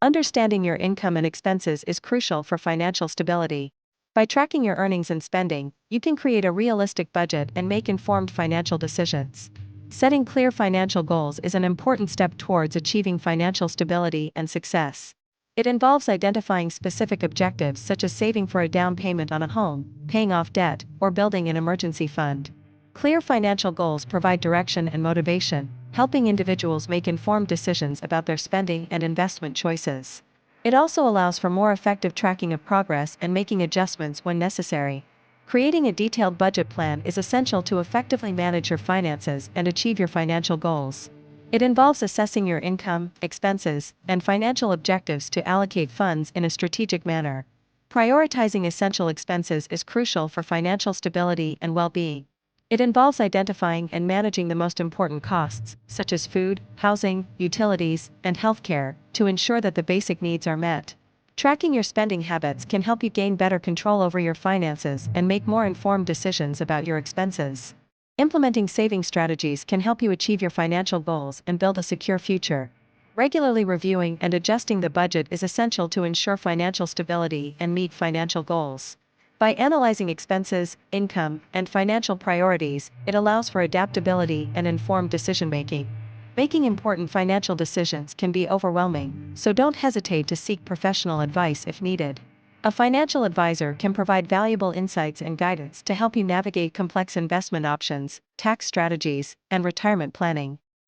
Understanding your income and expenses is crucial for financial stability. By tracking your earnings and spending, you can create a realistic budget and make informed financial decisions. Setting clear financial goals is an important step towards achieving financial stability and success. It involves identifying specific objectives such as saving for a down payment on a home, paying off debt, or building an emergency fund. Clear financial goals provide direction and motivation, helping individuals make informed decisions about their spending and investment choices. It also allows for more effective tracking of progress and making adjustments when necessary. Creating a detailed budget plan is essential to effectively manage your finances and achieve your financial goals. It involves assessing your income, expenses, and financial objectives to allocate funds in a strategic manner. Prioritizing essential expenses is crucial for financial stability and well-being. It involves identifying and managing the most important costs, such as food, housing, utilities, and healthcare, to ensure that the basic needs are met. Tracking your spending habits can help you gain better control over your finances and make more informed decisions about your expenses. Implementing saving strategies can help you achieve your financial goals and build a secure future. Regularly reviewing and adjusting the budget is essential to ensure financial stability and meet financial goals. By analyzing expenses, income, and financial priorities, it allows for adaptability and informed decision-making. Making important financial decisions can be overwhelming, so don't hesitate to seek professional advice if needed. A financial advisor can provide valuable insights and guidance to help you navigate complex investment options, tax strategies, and retirement planning.